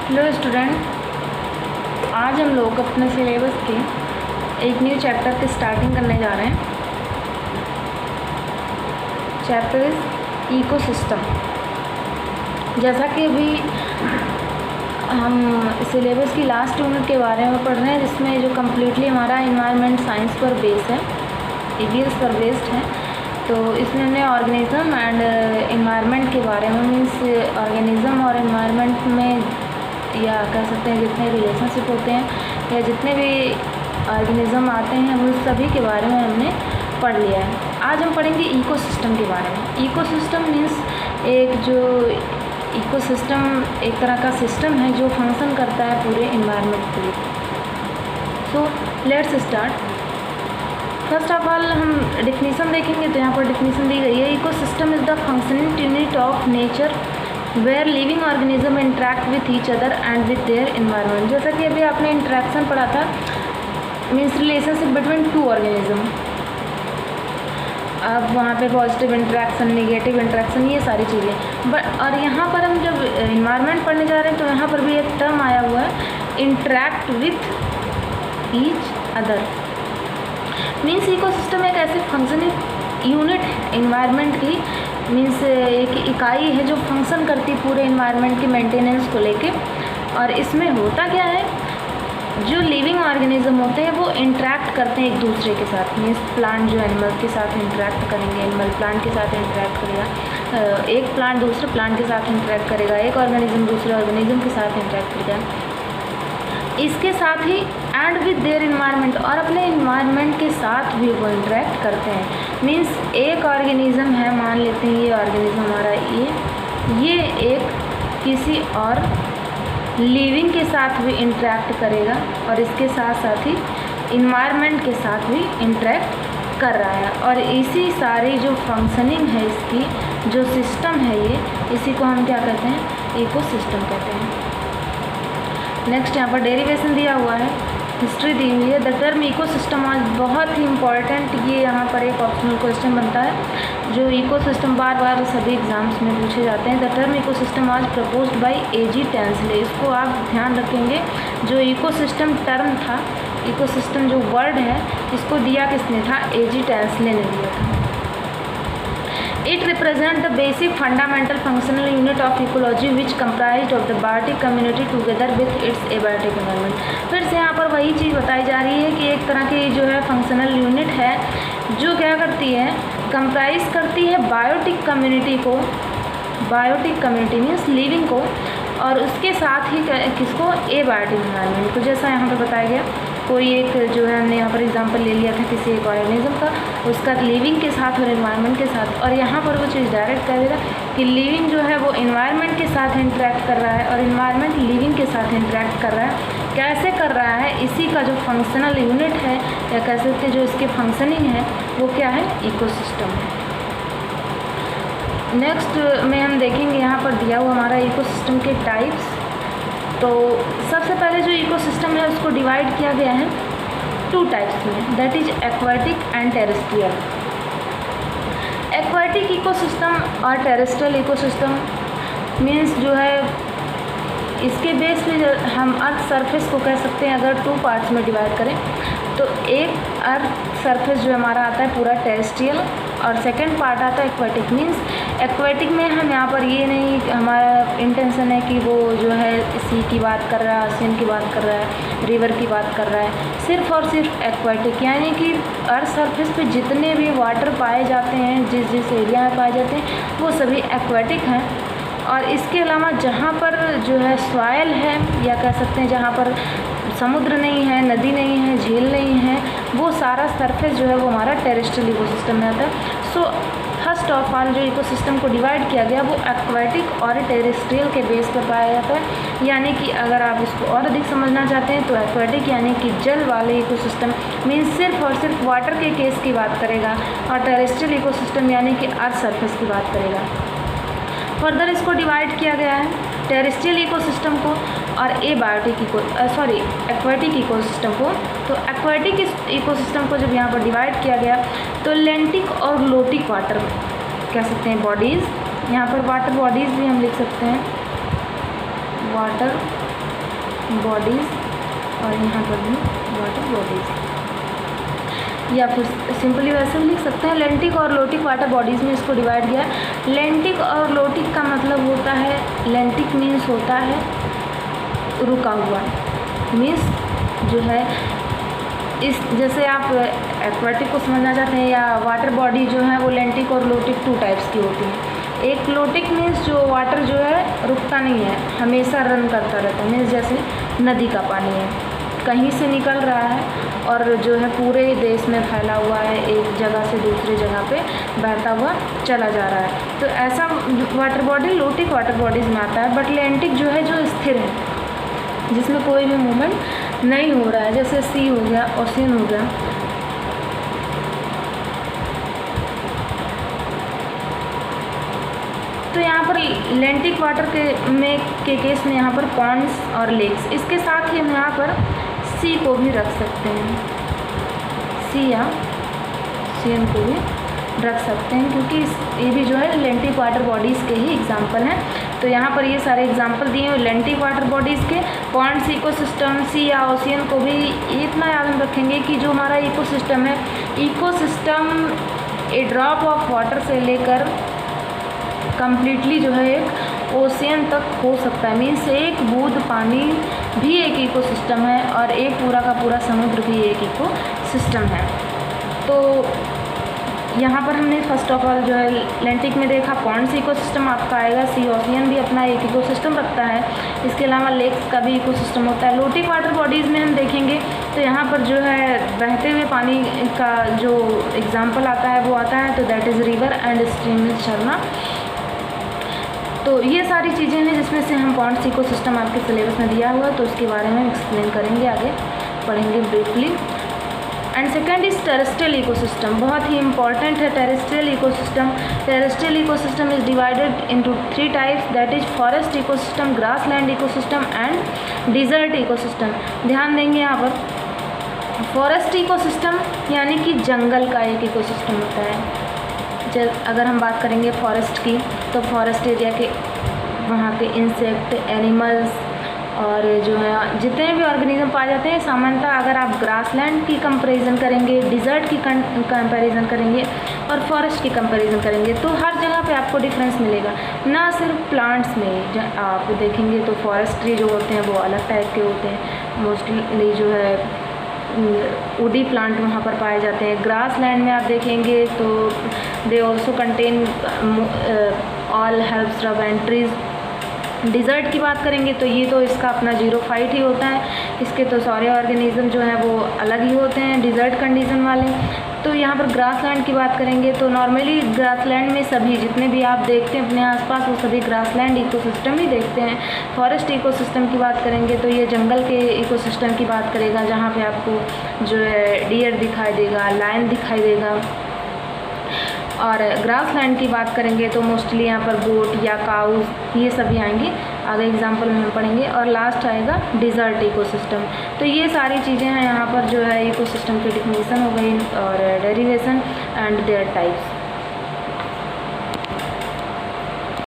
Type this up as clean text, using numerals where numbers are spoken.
Hello student, आज हम लोग अपने सिलेबस के एक न्यू चैप्टर की स्टार्टिंग करने जा रहे हैं। Chapter is ecosystem. जैसा कि अभी हम सिलेबस की लास्ट यूनिट के बारे में पढ़ रहे हैं, जिसमें जो कम्प्लीटली हमारा इन्वायरमेंट साइंस पर बेस है, ईवीएस पर बेस्ड है। तो इसमें हमने ऑर्गेनिज़म एंड इन्वायरमेंट के बारे में, मीन्स ऑर्गेनिज़म और इन्वायरमेंट में या कह सकते हैं जितने रिलेशनशिप होते हैं या जितने भी ऑर्गेनिज़म आते हैं, उन सभी के बारे में हमने पढ़ लिया है। आज हम पढ़ेंगे इकोसिस्टम के बारे में। इकोसिस्टम मीन्स इकोसिस्टम एक तरह का सिस्टम है जो फंक्शन करता है पूरे इन्वायरमेंट के लिए। So let's start. First of all हम डिफिनीसन देखेंगे, तो यहाँ पर डिफिनीसन दी गई है। Ecosystem is the functioning unit of nature where living organism interact with each other and with their environment. जैसा कि अभी आपने इंटरेक्शन पढ़ा था, means relationship between two organism. अब वहाँ पे पॉजिटिव इंटरेक्शन, नेगेटिव इंटरेक्शन, ये सारी चीज़ें। बट और यहाँ पर हम जब इन्वायरमेंट पढ़ने जा रहे हैं, तो यहाँ पर भी एक टर्म आया हुआ है, interact with each other. Means ecosystem एक ऐसी फंक्शनिंग यूनिट है इन्वायरमेंट की, मीन्स एक इकाई है जो फंक्शन करती पूरे इन्वायरमेंट के मेंटेनेंस को लेके। और इसमें होता क्या है, जो लिविंग ऑर्गेनिज्म होते हैं वो इंटरेक्ट करते हैं एक दूसरे के साथ। मीन्स प्लांट जो एनिमल के साथ इंटरेक्ट करेंगे, एनिमल प्लांट के साथ इंटरेक्ट करेगा, एक प्लांट दूसरे प्लांट के साथ इंटरेक्ट करेगा, एक ऑर्गेनिज्म दूसरे ऑर्गेनिज्म के साथ इंटरेक्ट करेगा। इसके साथ ही एंड विद देयर इन्वायरमेंट, और अपने इन्वायरमेंट के साथ भी वो इंटरेक्ट करते हैं। मीन्स एक ऑर्गेनिज्म है, मान लेते हैं ये ऑर्गेनिज्म हमारा ये एक किसी और लिविंग के साथ भी इंटरेक्ट करेगा, और इसके साथ साथ ही इन्वायरमेंट के साथ भी इंटरेक्ट कर रहा है। और इसी सारी जो फंक्शनिंग है इसकी, जो सिस्टम है ये, इसी को हम क्या कहते हैं, इकोसिस्टम कहते हैं। नेक्स्ट यहाँ पर डेरिवेशन दिया हुआ है, हिस्ट्री दी हुई है। द टर्म इकोसिस्टम आज बहुत ही इम्पॉर्टेंट, ये यहाँ पर एक ऑप्शनल क्वेश्चन बनता है जो इकोसिस्टम बार बार सभी एग्जाम्स में पूछे जाते हैं। द टर्म इकोसिस्टम आज प्रपोज्ड बाय एजी टेंसले। इसको आप ध्यान रखेंगे, जो इकोसिस्टम टर्म था, इकोसिस्टम जो वर्ड है, इसको दिया किसने था, एजी टेंसले ने दिया था। It represents the basic fundamental functional unit of ecology which comprised of the biotic community together with its abiotic environment। फिर से यहाँ पर वही चीज़ बताई जा रही है कि एक तरह की जो है फंक्शनल यूनिट है जो क्या करती है, कंप्राइज करती है बायोटिक कम्युनिटी को, बायोटिक कम्युनिटी मीन्स लिविंग को, और उसके साथ ही किसको, एबायोटिक एनवायरनमेंट को। जैसा यहाँ पर बताया गया, कोई एक जो है हमने यहाँ पर एग्जांपल ले लिया था किसी एक ऑर्गेनिज्म का, उसका लिविंग के साथ और एनवायरनमेंट के साथ, और यहाँ पर वो चीज़ डायरेक्ट कह देगा कि लिविंग जो है वो एनवायरनमेंट के साथ इंटरेक्ट कर रहा है और एनवायरनमेंट लिविंग के साथ इंटरेक्ट कर रहा है। कैसे कर रहा है, इसी का जो फंक्शनल यूनिट है या कह सकते हैं जो इसकी फंक्शनिंग है, वो क्या है, इकोसिस्टम है। नेक्स्ट में हम देखेंगे, यहाँ पर दिया हुआ हमारा इकोसिस्टम के टाइप्स। तो सबसे पहले जो इकोसिस्टम है उसको डिवाइड किया गया है टू टाइप्स में, that is aquatic and terrestrial. Aquatic ecosystem और टेरेस्ट्रियल इकोसिस्टम मीन्स जो है, इसके बेस पे हम अर्थ सरफेस को कह सकते हैं, अगर टू पार्ट्स में डिवाइड करें तो एक अर्थ सरफेस जो हमारा आता है पूरा टेरेस्ट्रियल, और सेकंड पार्ट आता है एक्वाटिक। मीन्स एक्वाटिक में हम यहाँ पर ये नहीं, हमारा इंटेंशन है कि वो जो है सी की बात कर रहा है, ओशियन की बात कर रहा है, रिवर की बात कर रहा है, सिर्फ और सिर्फ एक्वाटिक, यानी कि अर्थ सरफेस पे जितने भी वाटर पाए जाते हैं, जिस जिस एरिया में पाए जाते हैं, वो सभी एक्वाटिक हैं। और इसके अलावा जहाँ पर जो है सॉइल है, या कह सकते हैं जहाँ पर समुद्र नहीं है, नदी नहीं है, झील नहीं है, वो सारा सरफेस जो है वो हमारा टेरेस्ट्रियल इकोसिस्टम में आता है। सो फर्स्ट ऑफ ऑल जो इकोसिस्टम को डिवाइड किया गया वो एक्वाटिक और टेरेस्ट्रियल के बेस पर पाया जाता है। यानी कि अगर आप इसको और अधिक समझना चाहते हैं तो एक्वाटिक यानी कि जल वाले इकोसिस्टम मीन्स सिर्फ और सिर्फ वाटर के केस की बात करेगा, और टेरेस्ट्रियल इकोसिस्टम यानी कि अर्थ सरफेस की बात करेगा। फर्दर इसको डिवाइड किया गया है टेरेस्ट्रियल इकोसिस्टम को और एक्वाटिक इकोसिस्टम को। तो एक्वाटिक इकोसिस्टम को जब यहाँ पर डिवाइड किया गया तो लेंटिक और लोटिक वाटर कह सकते हैं बॉडीज़, यहाँ पर वाटर बॉडीज़ भी हम लिख सकते हैं, वाटर बॉडीज़ और यहाँ पर भी वाटर बॉडीज़, या फिर सिंपली वैसे भी लिख सकते हैं लेंटिक और लोटिक वाटर बॉडीज़ में इसको डिवाइड किया। लेंटिक और लोटिक का मतलब होता है, लेंटिक मीन्स होता है रुका हुआ, मीन्स जो है इस जैसे आप एक्वाटिक को समझना चाहते हैं या वाटर बॉडी जो है वो लेंटिक और लोटिक 2 टाइप्स की होती हैं। एक लोटिक मीन्स जो वाटर जो है रुकता नहीं है, हमेशा रन करता रहता है, मीन्स जैसे नदी का पानी है, कहीं से निकल रहा है और जो है पूरे देश में फैला हुआ है, एक जगह से दूसरी जगह पे बहता हुआ चला जा रहा है, तो ऐसा water body lotic water bodies में आता है। बट लेंटिक जो है जो स्थिर है, जिसमें कोई भी मूवमेंट नहीं हो रहा है, जैसे सी हो गया, ओशियन हो गया। तो यहाँ पर लेंटिक वाटर के केस में यहाँ पर पॉन्ड्स और लेक्स, इसके साथ ही हम यहाँ पर सी को भी रख सकते हैं, सी या ओशियन को भी रख सकते हैं, क्योंकि ये भी जो है लेंटिक वाटर बॉडीज़ के ही एग्जाम्पल हैं। तो यहाँ पर ये सारे एग्जाम्पल दिए हुए लेंटिक वाटर बॉडीज़ के। पॉन्ड्स इकोसिस्टम, सी या ओशियन को भी इतना याद रखेंगे कि जो हमारा इकोसिस्टम है, ecosystem A drop of water से लेकर कम्प्लीटली जो है एक ओशियन तक हो सकता है, मीन्स एक बूंद पानी भी एक इकोसिस्टम है और एक पूरा का पूरा समुद्र भी एक इकोसिस्टम है। तो यहाँ पर हमने फर्स्ट ऑफ ऑल जो है लेंटिक में देखा पॉन्ड्स इकोसिस्टम आपका आएगा, सी ओशियन भी अपना एक इकोसिस्टम रखता है, इसके अलावा लेक्स का भी इकोसिस्टम होता है। लोटिक वाटर बॉडीज़ में हम देखेंगे तो यहाँ पर जो है बहते हुए पानी का जो एग्जाम्पल आता है वो आता है, तो that is river and stream, झरना। तो ये सारी चीज़ें हैं जिसमें से हम पॉन्ड्स इकोसिस्टम आपके सिलेबस में दिया हुआ है, तो उसके बारे में एक्सप्लेन करेंगे, आगे पढ़ेंगे briefly. And second is terrestrial ecosystem, बहुत ही इंपॉर्टेंट है terrestrial ecosystem. Terrestrial ecosystem is divided into 3 types, that is forest ecosystem, grassland ecosystem and desert ecosystem. ध्यान देंगे यहाँ पर फॉरेस्ट इकोसिस्टम यानी कि जंगल का एक इकोसिस्टम होता है। अगर हम बात करेंगे फॉरेस्ट की, तो फॉरेस्ट एरिया के वहाँ के इंसेक्ट, एनिमल्स और जो है जितने भी ऑर्गेनिज्म पाए जाते हैं, सामान्यतः अगर आप ग्रासलैंड की कंपैरिजन करेंगे, डिज़र्ट की कंपैरिजन करेंगे और फॉरेस्ट की कंपैरिजन करेंगे, तो हर जगह पे आपको डिफरेंस मिलेगा। ना सिर्फ प्लांट्स में आप देखेंगे तो फॉरेस्ट्री जो होते हैं वो अलग टाइप के होते हैं, मोस्टली जो है वुडी प्लांट वहाँ पर पाए जाते हैं। ग्रास लैंड में आप देखेंगे तो they also contain all herbs, shrub and trees. Desert की बात करेंगे तो ये तो इसका अपना जीरोफाइट ही होता है, इसके तो सारे ऑर्गेनिज्म जो हैं वो अलग ही होते हैं डिज़र्ट कंडीशन वाले। तो यहाँ पर ग्रासलैंड की बात करेंगे तो नॉर्मली ग्रासलैंड में सभी जितने भी आप देखते हैं अपने आसपास वो सभी ग्रासलैंड इकोसिस्टम ही देखते हैं। फॉरेस्ट इकोसिस्टम की बात करेंगे तो ये जंगल के इकोसिस्टम की बात करेगा, जहाँ पे आपको जो है डियर दिखाई देगा, लायन दिखाई देगा। और ग्रासलैंड की बात करेंगे तो मोस्टली यहाँ पर गोट या काउज ये सभी आएंगे, आगे एग्जाम्पल में हम पढ़ेंगे। और लास्ट आएगा डिज़र्ट इकोसिस्टम। तो ये सारी चीज़ें हैं यहाँ पर जो है इकोसिस्टम की डिफिनीसन हो गई और डेरिवेशन एंड देयर टाइप्स।